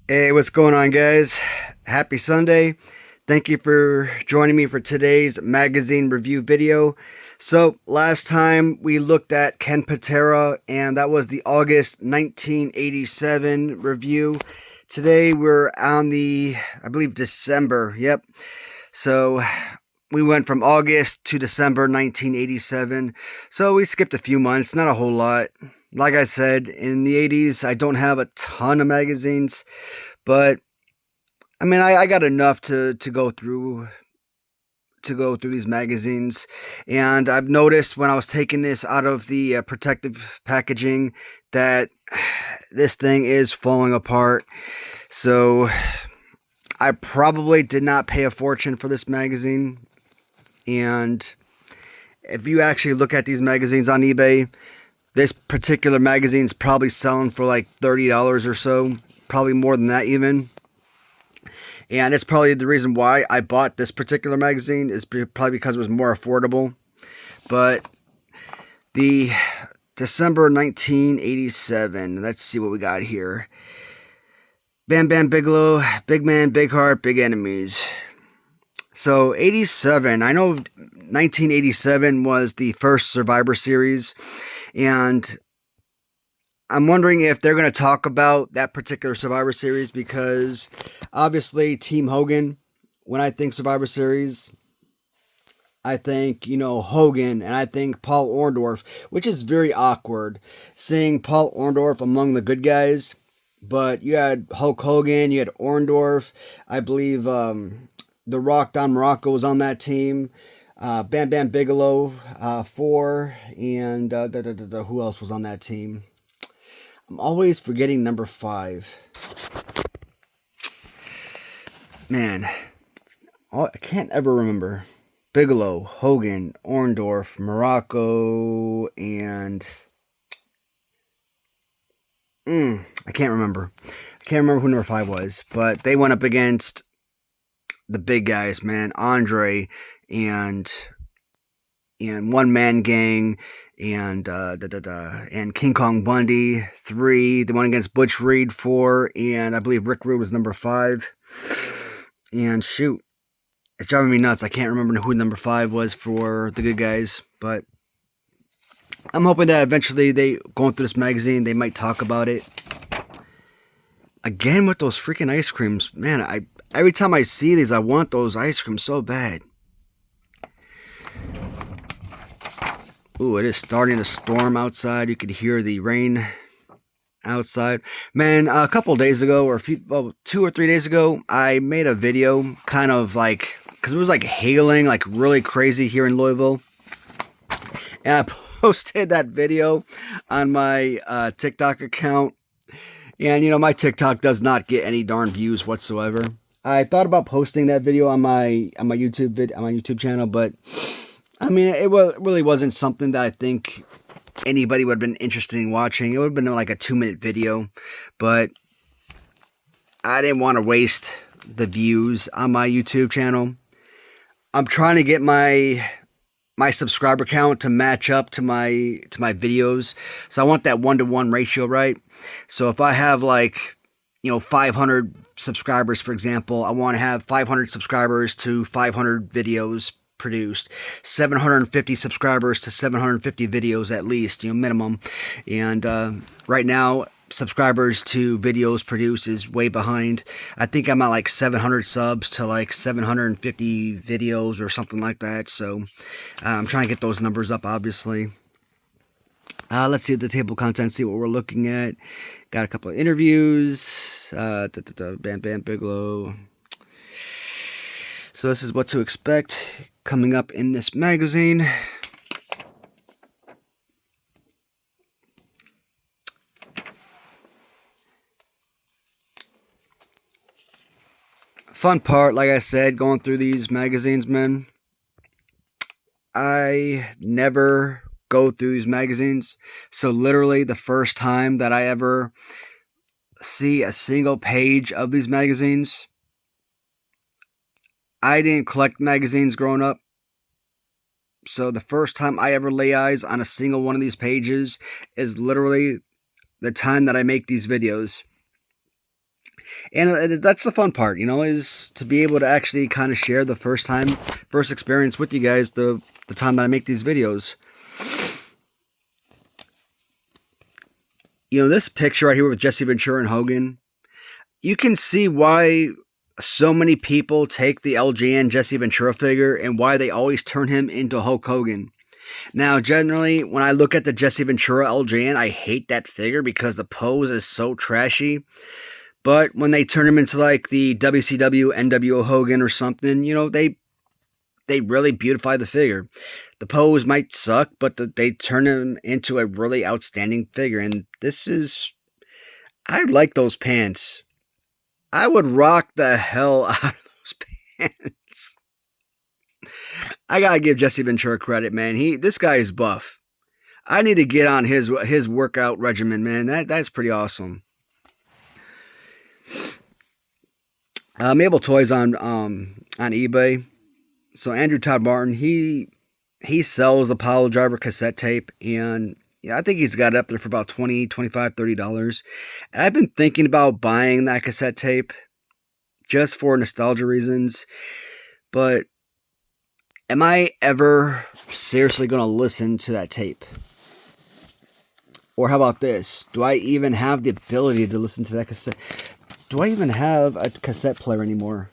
Hey, what's going on, guys? Happy Sunday. Thank you for joining me for today's magazine review video. So, last time we looked at Ken Patera, and that was the August 1987 review. Today we're on I believe, December. Yep. So, we went from August to December 1987. So, we skipped a few months, not a whole lot. Like I said, in the 80s, I don't have a ton of magazines. But I mean, I got enough to go through these magazines, and I've noticed when I was taking this out of the protective packaging that this thing is falling apart. So I probably did not pay a fortune for this magazine. And if you actually look at these magazines on eBay, this particular magazine is probably selling for like $30 or so, probably more than that even. And it's probably the reason why I bought this particular magazine is probably because it was more affordable. But the December 1987, let's see what we got here. Bam Bam Bigelow, Big Man, Big Heart, Big Enemies. So 87, I know 1987 was the first Survivor Series, and I'm wondering if they're going to talk about that particular Survivor Series because obviously Team Hogan, when I think Survivor Series, I think, Hogan, and I think Paul Orndorff, which is very awkward seeing Paul Orndorff among the good guys. But you had Hulk Hogan, you had Orndorff, I believe The Rock Don Morocco was on that team. Bam Bam Bigelow, four, and who else was on that team? I'm always forgetting number five. Man, I can't ever remember. Bigelow, Hogan, Orndorff, Morocco, and I can't remember. I can't remember who number five was, but they went up against the big guys, man. Andre and One Man Gang and and King Kong Bundy, three. They went against Butch Reed, four, and I believe Rick Rude was number five. And shoot, it's driving me nuts. I can't remember who number five was for the good guys, but I'm hoping that eventually going through this magazine, they might talk about it. Again with those freaking ice creams, man. Every time I see these, I want those ice creams so bad. Ooh, it is starting to storm outside. You could hear the rain outside. Man, a couple days ago, or 2 or 3 days ago, I made a video kind of like, because it was like hailing like really crazy here in Louisville. And I posted that video on my TikTok account. And, my TikTok does not get any darn views whatsoever. I thought about posting that video on my YouTube channel, but I mean, it really wasn't something that I think anybody would have been interested in watching. It would have been like a 2-minute video, but I didn't want to waste the views on my YouTube channel. I'm trying to get my subscriber count to match up to my videos, so I want that 1-to-1 ratio, right? So if I have 500 subscribers, for example, I want to have 500 subscribers to 500 videos produced, 750 subscribers to 750 videos at least, minimum. And right now, subscribers to videos produced is way behind. I think I'm at like 700 subs to like 750 videos or something like that. So I'm trying to get those numbers up, obviously. Let's see the table of contents, see what we're looking at. Got a couple of interviews. Bam Bam Bigelow. So this is what to expect coming up in this magazine. Fun part, like I said, going through these magazines, man. I never go through these magazines. So literally the first time that I ever see a single page of these magazines, I didn't collect magazines growing up. So the first time I ever lay eyes on a single one of these pages is literally the time that I make these videos. And that's the fun part, is to be able to actually kind of share the first experience with you guys, the time that I make these videos. This picture right here with Jesse Ventura and Hogan, you can see why so many people take the LJN Jesse Ventura figure and why they always turn him into Hulk Hogan. Now, generally, when I look at the Jesse Ventura LJN, I hate that figure because the pose is so trashy. But when they turn him into like the WCW NWO Hogan or something, they really beautify the figure. The pose might suck, but they turn him into a really outstanding figure. And I like those pants. I would rock the hell out of those pants. I gotta give Jesse Ventura credit, man. This guy is buff. I need to get on his workout regimen, man. That's pretty awesome. Mabel Toys on eBay. So Andrew Todd Martin, he sells Apollo Driver cassette tape, and I think he's got it up there for about $20, $25, $30. And I've been thinking about buying that cassette tape just for nostalgia reasons, but am I ever seriously going to listen to that tape? Or how about this? Do I even have the ability to listen to that cassette? Do I even have a cassette player anymore?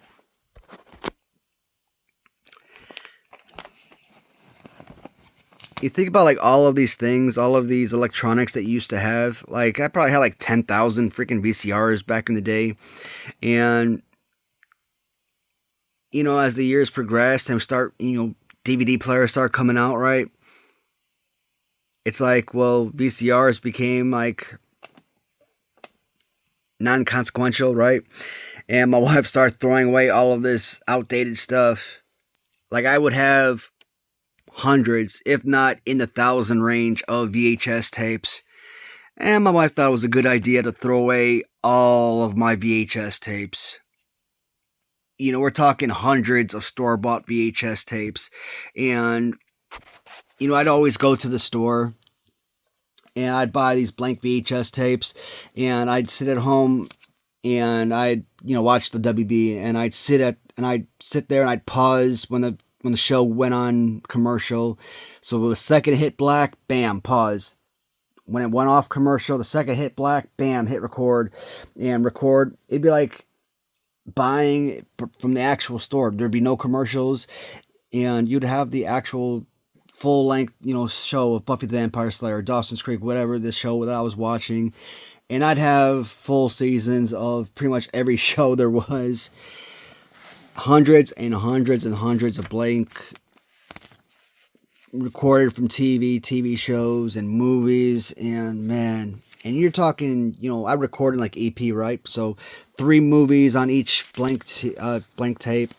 You think about like all of these things, all of these electronics that you used to have. Like I probably had like 10,000 freaking VCRs back in the day. And as the years progressed and DVD players start coming out, right? It's like, well, VCRs became like non-consequential, right? And my wife started throwing away all of this outdated stuff. Like I would have hundreds, if not in the 1,000 range of VHS tapes. And my wife thought it was a good idea to throw away all of my VHS tapes. We're talking hundreds of store-bought VHS tapes. And, I'd always go to the store and I'd buy these blank VHS tapes and I'd sit at home and I'd, watch the WB and I'd sit there and I'd pause when the show went on commercial. So the second hit black, bam, pause. When it went off commercial, the second hit black, bam, hit record. And record, it'd be like buying from the actual store. There'd be no commercials, and you'd have the actual full length, show of Buffy the Vampire Slayer, Dawson's Creek, whatever the show that I was watching. And I'd have full seasons of pretty much every show there was. Hundreds and hundreds and hundreds of blank recorded from TV shows and movies, and man, and you're talking, I recorded like EP, right? So 3 movies on each blank tape,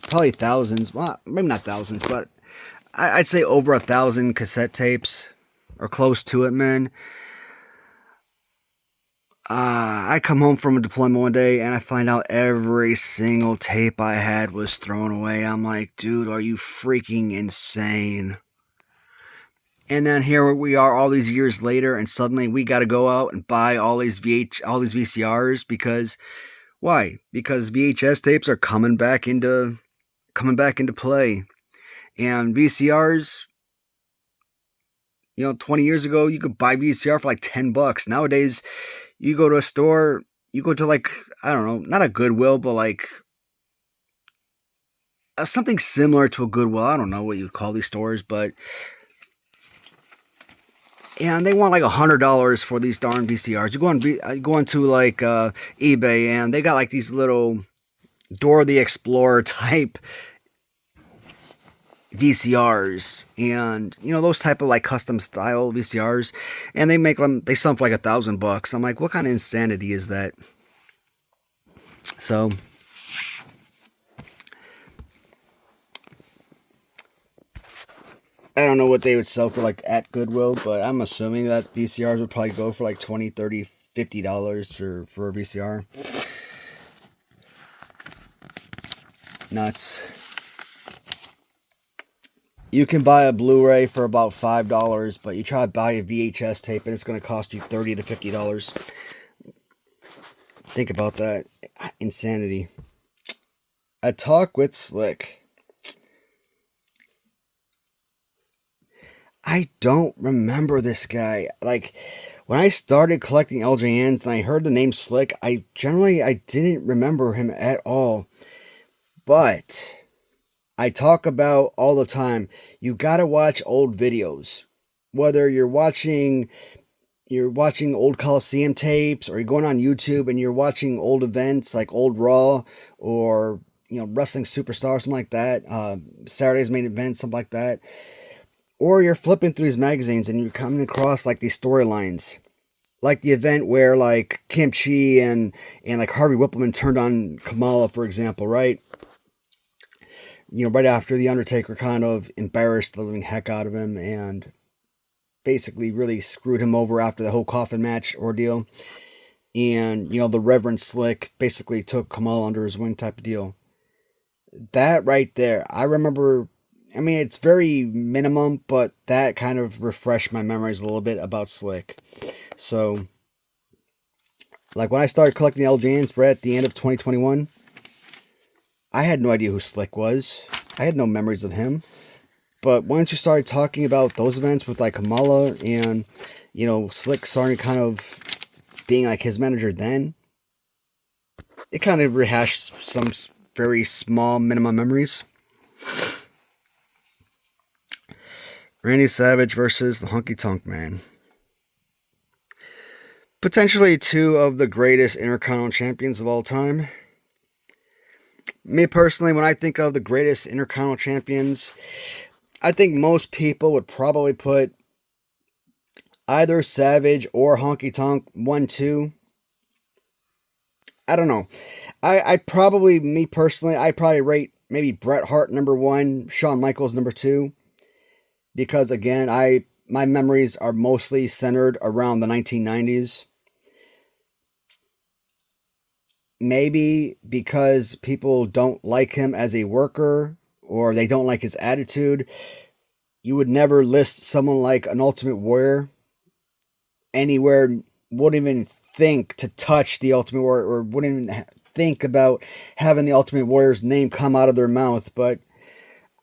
probably thousands, well, maybe not thousands, but I'd say over 1,000 cassette tapes, or close to it, man. I come home from a deployment one day and I find out every single tape I had was thrown away. I'm like, dude, are you freaking insane? And then here we are all these years later, and suddenly we got to go out and buy all these VCRs because why? Because VHS tapes are coming back into play, and VCRs. 20 years ago, you could buy VCR for like $10. Nowadays, you go to a store, you go to like, I don't know, not a Goodwill, but like something similar to a Goodwill. I don't know what you call these stores, but and they want like $100 for these darn VCRs. You go onto like eBay, and they got like these little Dora the Explorer type VCRs, and those type of like custom style VCRs, and they sell for like $1,000. I'm like, what kind of insanity is that? So I don't know what they would sell for like at Goodwill, but I'm assuming that VCRs would probably go for like $20, $30, $50 for a VCR. Nuts. You can buy a Blu-ray for about $5, but you try to buy a VHS tape and it's going to cost you $30 to $50. Think about that. Insanity. A talk with Slick. I don't remember this guy. Like, when I started collecting LJNs and I heard the name Slick, I didn't remember him at all. But I talk about all the time, you gotta watch old videos. Whether you're watching old Coliseum tapes, or you're going on YouTube and you're watching old events like old Raw, or Wrestling Superstar, something like that, Saturday's Main Event, something like that, or you're flipping through these magazines and you're coming across like these storylines, like the event where like Kim Chi and like Harvey Whippleman turned on Kamala, for example, right? Right after the Undertaker kind of embarrassed the living heck out of him and basically really screwed him over after the whole coffin match ordeal. And, the Reverend Slick basically took Kamal under his wing type of deal. That right there, I remember. I mean, it's very minimum, but that kind of refreshed my memories a little bit about Slick. So, like when I started collecting the LJNs right at the end of 2021, I had no idea who Slick was. I had no memories of him. But once you started talking about those events with like Kamala and, Slick starting kind of being like his manager then, it kind of rehashed some very small minimum memories. Randy Savage versus the Honky Tonk Man. Potentially two of the greatest Intercontinental champions of all time. Me personally, when I think of the greatest Intercontinental champions, I think most people would probably put either Savage or Honky Tonk 1-2. I don't know. I probably, me personally, I probably rate maybe Bret Hart number 1, Shawn Michaels number 2. Because again, my memories are mostly centered around the 1990s. Maybe because people don't like him as a worker or they don't like his attitude, you would never list someone like an Ultimate Warrior anywhere, wouldn't even think to touch the Ultimate Warrior, or wouldn't even think about having the Ultimate Warrior's name come out of their mouth. But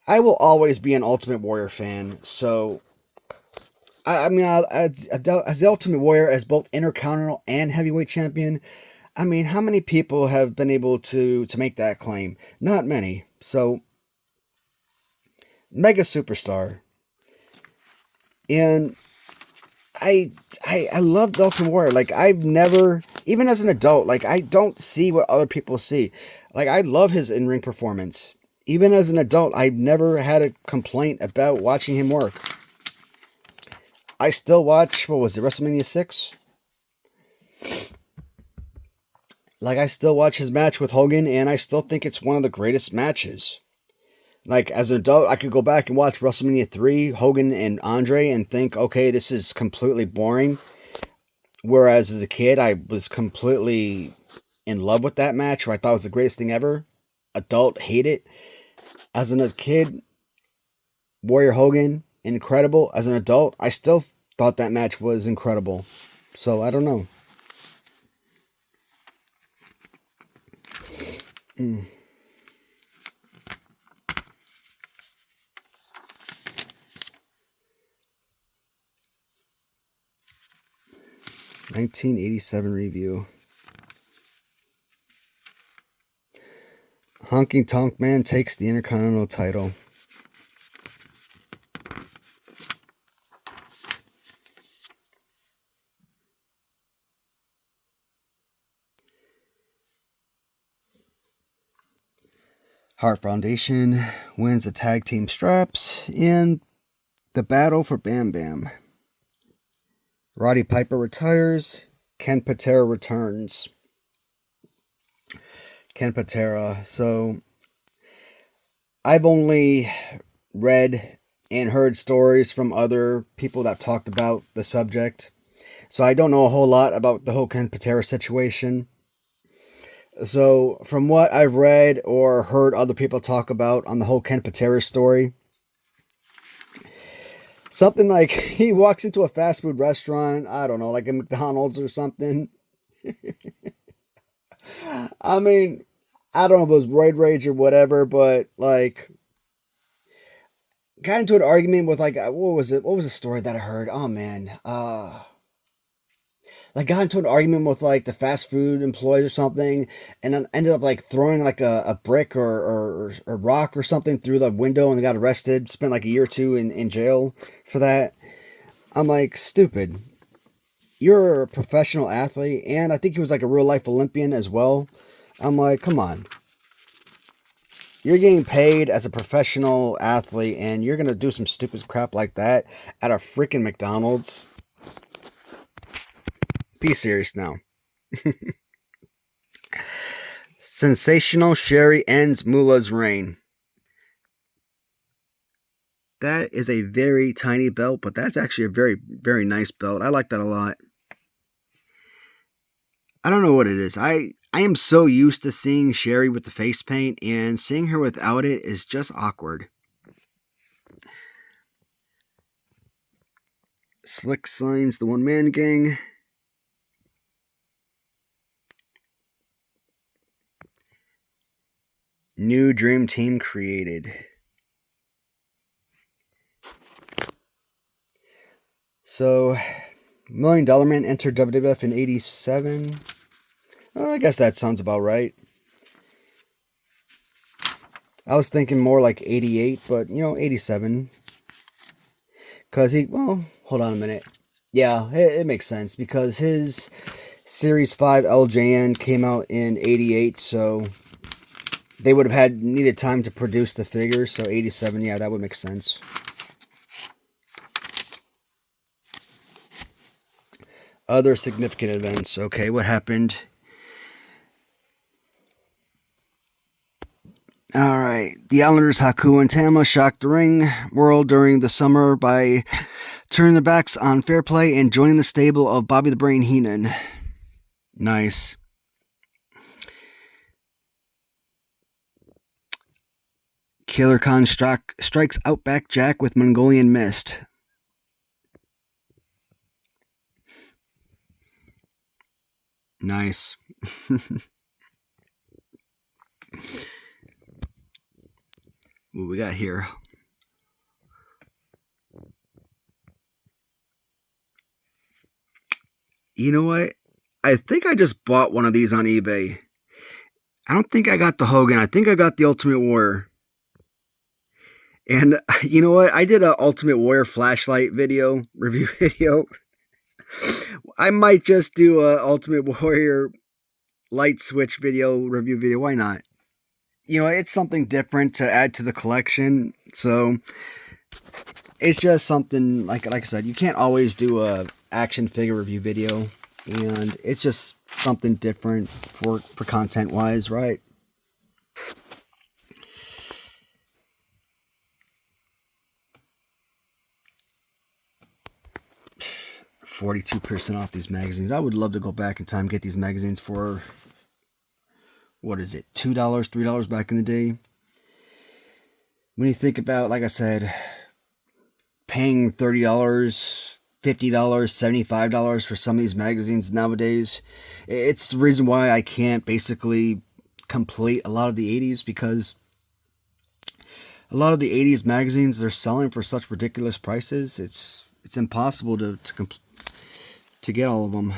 I will always be an Ultimate Warrior fan. So, I mean, as the Ultimate Warrior, as both Intercontinental and Heavyweight Champion, I mean, how many people have been able to make that claim? Not many. So, mega superstar. And I love the Ultimate Warrior. Like, I've never, even as an adult, like, I don't see what other people see. Like, I love his in-ring performance. Even as an adult, I've never had a complaint about watching him work. I still watch, what was it, WrestleMania 6? Like, I still watch his match with Hogan, and I still think it's one of the greatest matches. Like, as an adult, I could go back and watch WrestleMania 3, Hogan and Andre, and think, okay, this is completely boring. Whereas as a kid, I was completely in love with that match, where I thought it was the greatest thing ever. Adult, hate it. As a kid, Warrior Hogan, incredible. As an adult, I still thought that match was incredible. So, I don't know. 1987 review. Honky Tonk Man takes the Intercontinental title. Hart Foundation wins the tag team straps in the battle for Bam Bam. Roddy Piper retires. Ken Patera returns. Ken Patera. So, I've only read and heard stories from other people that talked about the subject. So, I don't know a whole lot about the whole Ken Patera situation. So, from what I've read or heard other people talk about on the whole Ken Patera story, something like he walks into a fast food restaurant, I don't know, like a McDonald's or something. I mean, I don't know if it was roid rage or whatever, but like, got into an argument with like, what was it? What was the story that I heard? Oh man, like got into an argument with like the fast food employees or something, and then ended up like throwing like a brick or a rock or something through the window, and they got arrested. Spent like a year or two in jail for that. I'm like, stupid. You're a professional athlete, and I think he was like a real life Olympian as well. I'm like, come on. You're getting paid as a professional athlete, and you're gonna do some stupid crap like that at a freaking McDonald's. Be serious now. Sensational Sherry ends Mullah's reign. That is a very tiny belt, but that's actually a very, very nice belt. I like that a lot. I don't know what it is. I am so used to seeing Sherry with the face paint, and seeing her without it is just awkward. Slick signs the one man gang. New dream team created. So, $1 Million Man entered WWF in 87. Well, I guess that sounds about right. I was thinking more like 88, but 87. Because hold on a minute. Yeah, it makes sense because his Series 5 LJN came out in 88, so they would have needed time to produce the figure, so 87, yeah, that would make sense. Other significant events. Okay, what happened? Alright, the Islanders Haku and Tama shocked the ring world during the summer by turning their backs on fair play and joining the stable of Bobby the Brain Heenan. Nice. Killer Khan strikes Outback Jack with Mongolian Mist. Nice. What we got here? You know what? I think I just bought one of these on eBay. I don't think I got the Hogan. I think I got the Ultimate Warrior. And you know what? I did a Ultimate Warrior flashlight review video. I might just do a Ultimate Warrior light switch review video. Why not? It's something different to add to the collection. So it's just something like I said, you can't always do a action figure review video, and it's just something different for content wise, right? $42% off these magazines. I would love to go back in time and get these magazines for, what is it, $2, $3 back in the day. When you think about, like I said, paying $30, $50, $75 for some of these magazines nowadays, it's the reason why I can't basically complete a lot of the 80s, because a lot of the 80s magazines, they're selling for such ridiculous prices. It's impossible to get all of them.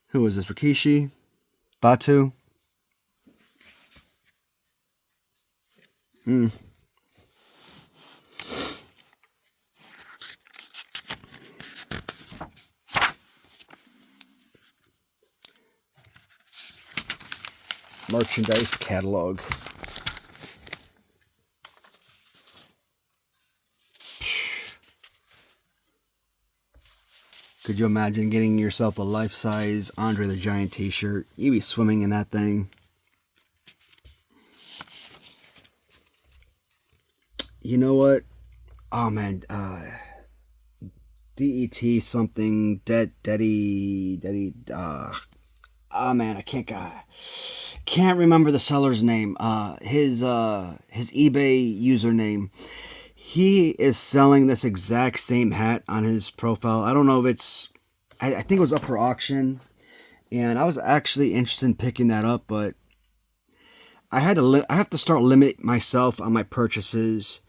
Who is this? Rikishi? Batu? Merchandise catalog. Could you imagine getting yourself a life-size Andre the Giant t-shirt? You'd be swimming in that thing. You know what? Oh man, DET something, Daddy, oh man, I can't remember the seller's name. His eBay username. He is selling this exact same hat on his profile. I don't know if I think it was up for auction, and I was actually interested in picking that up, but I have to start limit myself on my purchases.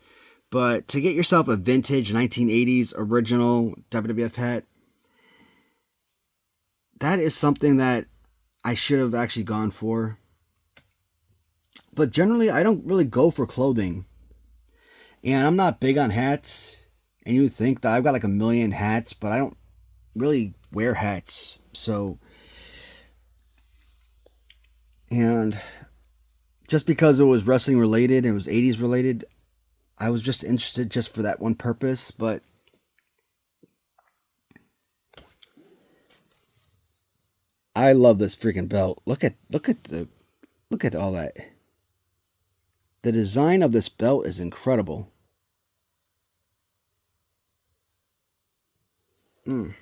But to get yourself a vintage 1980s original WWF hat, that is something that I should have actually gone for. But generally, I don't really go for clothing. And I'm not big on hats. And you would think that I've got like a million hats, but I don't really wear hats. So, and just because it was wrestling related, it was 80s related, I was just interested just for that one purpose. But I love this freaking belt. Look at all that. The design of this belt is incredible. Mm.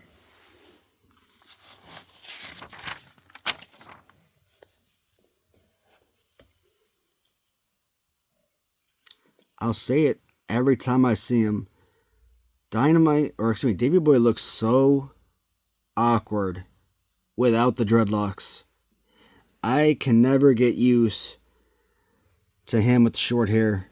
I'll say it every time I see him. Davey Boy looks so awkward without the dreadlocks. I can never get used to him with the short hair.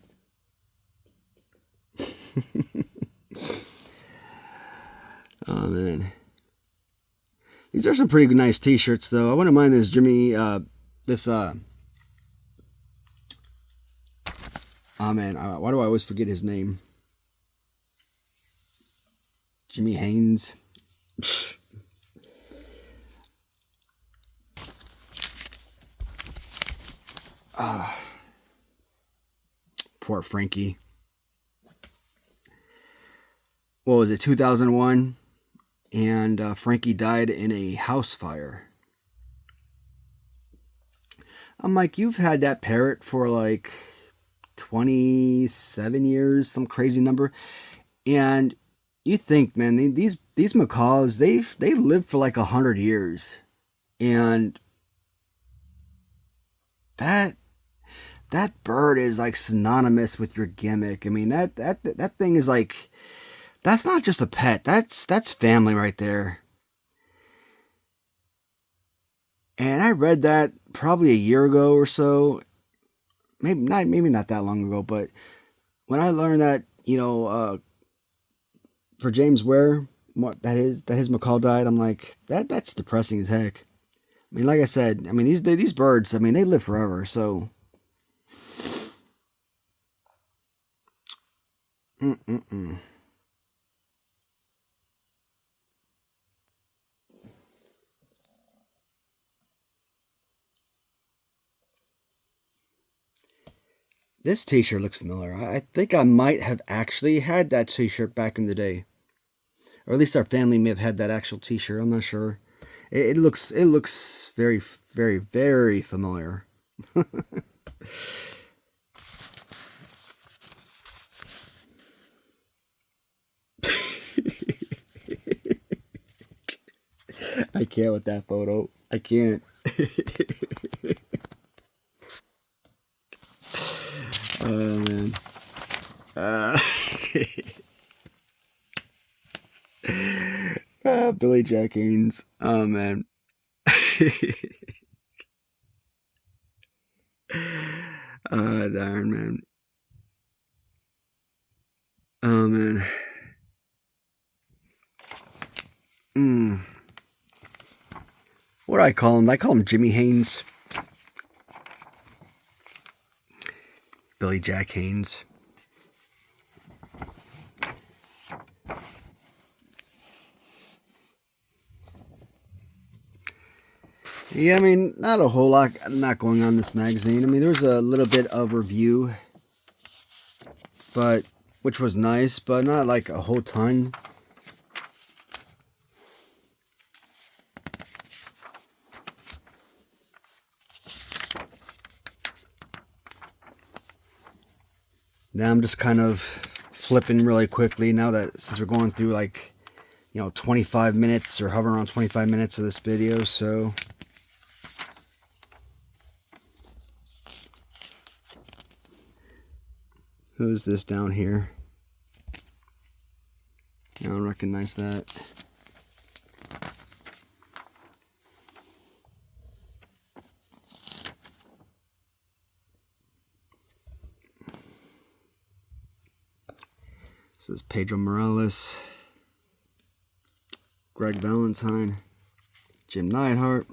Oh man, these are some pretty nice T-shirts though. I wouldn't mind this Oh man, why do I always forget his name? Jimmy Haynes. Poor Frankie. What was it, 2001? And Frankie died in a house fire. I'm like, you've had that parrot for like 27 years, some crazy number. And you think, man, these macaws, they lived for like 100 years. And that bird is like synonymous with your gimmick. I mean, that thing is like, that's not just a pet. That's family right there. And I read that probably a year ago or so. Maybe not that long ago, but when I learned that, for James Ware, that his macaw died, I'm like, that's depressing as heck. I mean, like I said, I mean these birds, I mean they live forever, so. Mm-mm-mm. This T-shirt looks familiar. I think I might have actually had that T-shirt back in the day, or at least our family may have had that actual T-shirt. I'm not sure. It looks very very very familiar. I can't with that photo. I can't. Oh man. Uh, Billy Jack Haynes. Oh man. Darn man. Oh man. Mm. What do I call him? I call him Jimmy Haynes. Billy Jack Haynes. Yeah, I mean, not a whole lot not going on in this magazine. I mean, there was a little bit of review, but which was nice, but not like a whole ton. Now I'm just kind of flipping really quickly now that since we're going through like 25 minutes or hovering around 25 minutes of this video, so who's this down here? I don't recognize that. This is Pedro Morales, Greg Valentine, Jim Neidhart.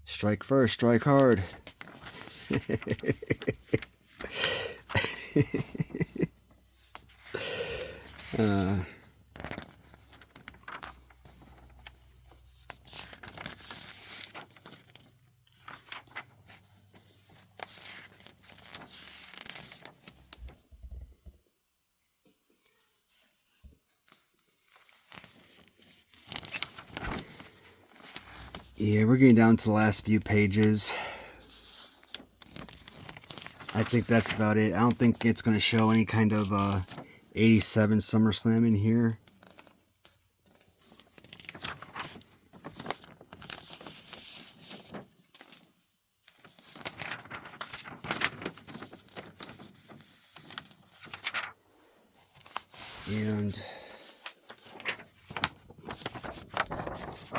Strike first, strike hard. Yeah, we're getting down to the last few pages. I think that's about it. I don't think it's going to show any kind of 87 SummerSlam in here. And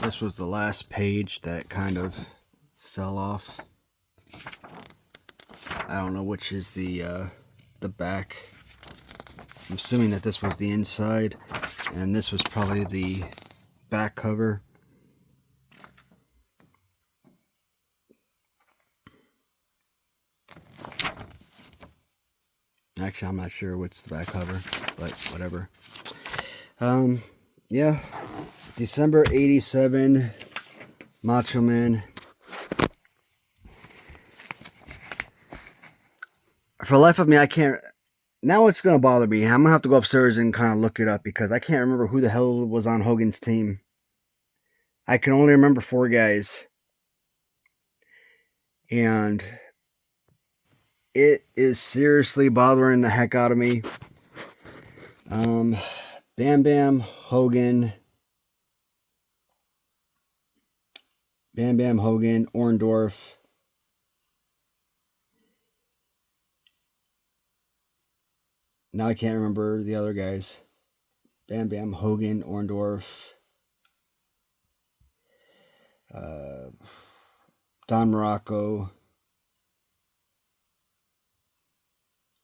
this was the last page that kind of fell off. I don't know which is the back. I'm assuming that this was the inside, and this was probably the back cover. Actually, I'm not sure what's the back cover, but whatever. Yeah, December 87, Macho Man. For the life of me, I can't. Now it's going to bother me. I'm going to have to go upstairs and kind of look it up because I can't remember who the hell was on Hogan's team. I can only remember 4 guys. And it is seriously bothering the heck out of me. Bam Bam, Hogan. Bam Bam, Hogan, Orndorff. Now I can't remember the other guys. Bam Bam, Hogan, Orndorff. Don Morocco.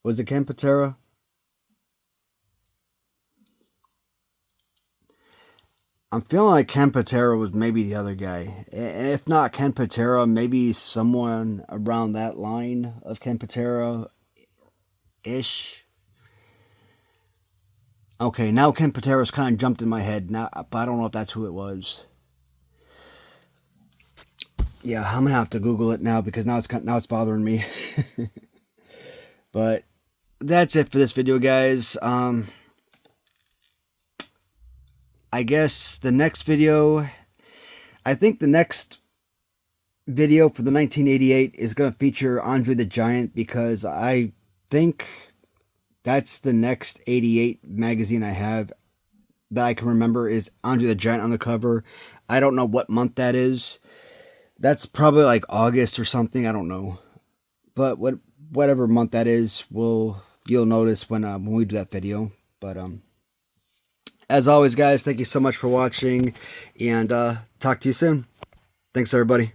Was it Ken Patera? I'm feeling like Ken Patera was maybe the other guy. And if not Ken Patera, maybe someone around that line of Ken Patera-ish. Okay, now Ken Patera's kind of jumped in my head, now, but I don't know if that's who it was. Yeah, I'm going to have to Google it now because now it's bothering me. But that's it for this video, guys. I guess the next video, I think the next video for the 1988 is going to feature Andre the Giant because I think that's the next 88 magazine I have that I can remember is Andre the Giant on the cover. I don't know what month that is. That's probably like August or something. I don't know. But whatever month that is, you'll notice when we do that video. But as always, guys, thank you so much for watching, and talk to you soon. Thanks, everybody.